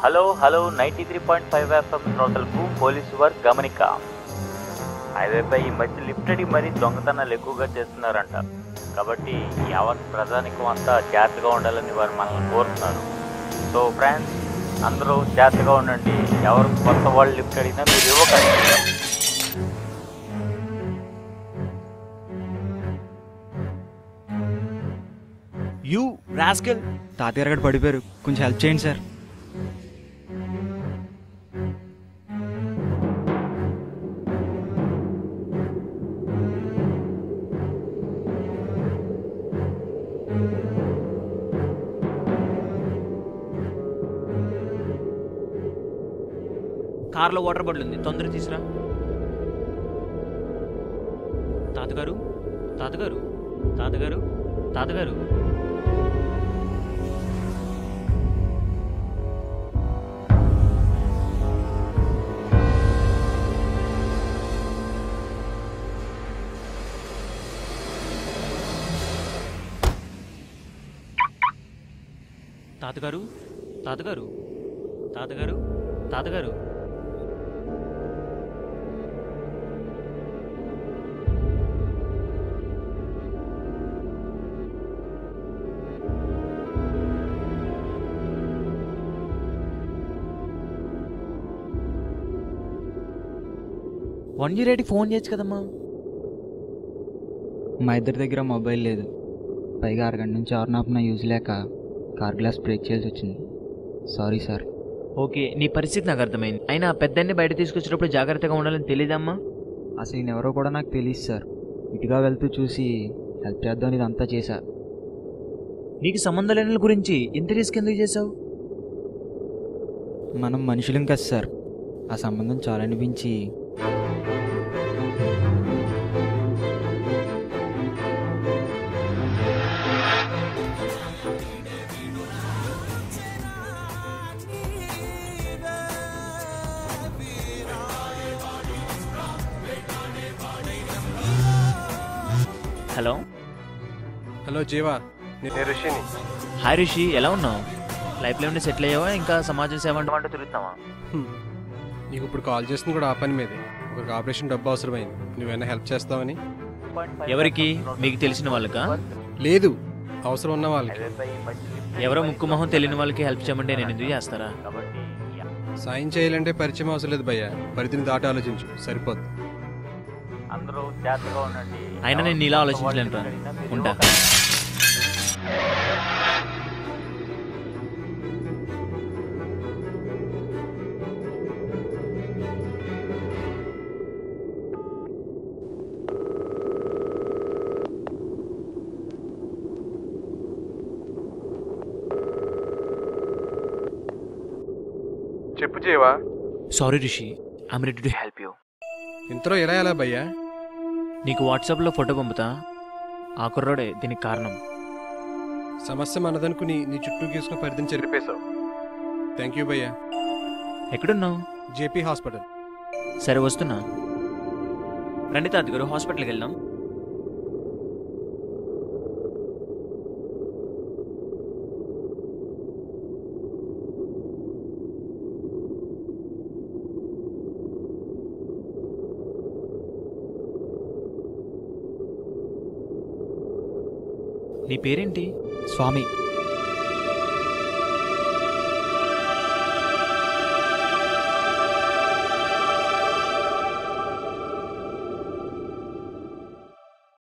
Hello 93.5 FM శ్రోతలకు police వారి గమనిక. హైవేపై ఈ మధ్య లిఫ్ట్ అడిగి మరీ దొంగతనాలు ఎక్కువగా చేస్తున్నారంట. కాబట్టి యావత్ ప్రజానికం అంతా జాగ్రత్తగా ఉండాలని వారు మనల్ని కోరుతున్నారు. సో ఫ్రెండ్స్, అందరూ జాగ్రత్తగా ఉండండి. ఎవరు కొత్త వాళ్ళు లిఫ్ట్ అడిగినా మీరు ఇవ్వకండి. యూ రాస్కల్, తాతయ్య గారు పడిపోయారు, కొంచెం హెల్ప్ చేయండి సార్. కార్లో వాటర్ బాటిల్ ఉంది, తొందరగా తీసురా. తాతగారు తాతగారు తాతగారు తాతగారు తాతగారు తాతగారు తాతగారు తాతగారు వన్ ఫోన్ చేయొచ్చు కదమ్మా. మా ఇద్దరి దగ్గర మొబైల్ లేదు, పైగా అరగంట నుంచి ఆరునాపున యూజ్ లేక కార్ గ్లాస్ బ్రేక్ చేయాల్సి వచ్చింది. Sorry sir. ఓకే, నీ పరిస్థితి నాకు అర్థమైంది. అయినా పెద్దాన్ని బయట తీసుకొచ్చినప్పుడు జాగ్రత్తగా ఉండాలని తెలీదమ్మా? అసలు ఈయన ఎవరో కూడా నాకు తెలియదు సార్. ఇటుగా వెళ్తూ చూసి హెల్ప్ చేద్దామని ఇదంతా చేశా. నీకు సంబంధం లేని వాళ్ళ గురించి ఇంత రిస్క్ ఎందుకు చేసావు? మనం మనుషులం కదా సార్, ఆ సంబంధం చాలా అనిపించి. హలో హలో జీవా, నేను ఋషిని. హాయ్ రిషి, ఎలా ఉన్నావు? లైఫ్లో ఉండి సెటిల్ అయ్యావా, ఇంకా సమాజం సేవ అంటూ తిరుగుతావా? నీకు ఇప్పుడు కాల్ చేస్తుంది కూడా ఆ పని మీదే. ఒక ఆపరేషన్ డబ్బు అవసరమైంది, నువ్వేమైనా హెల్ప్ చేస్తావని. ఎవరికి? మీకు తెలిసిన వాళ్ళకా? లేదు, అవసరం ఉన్న వాళ్ళకి. ఎవరో ముక్కు మొహం తెలియని వాళ్ళకి హెల్ప్ చేయమంటే నేను ఎందుకు చేస్తారా? సాయం చేయాలంటే పరిచయం అవసరం లేదు భయ్యా, పరిధిని దాటి ఆలోచించు, సరిపోద్ది. అందరూ జాగ్రత్తగా ఉండండి. అయినా నేను ఇలా ఆలోచించలేను రా. ఉంటా. చెప్పు Jeeva. Sorry Rishi, I'm ready to help you. ఇంతలో ఎలా ఎలా భయ్యా? నీకు వాట్సాప్లో ఫోటో పంపుతా. ఆ కుర్రోడే దీనికి కారణం. సమస్య మనదనుకుని నీ చుట్టూ గీసుకుని పరిధిని చెరిపేశావు. థ్యాంక్ యూ భయ్యా. ఎక్కడున్నావు? JP hospital. సరే వస్తున్నా. రండి తాతగారు, హాస్పిటల్కి వెళ్దాం. నీ పేరేంటి? స్వామి.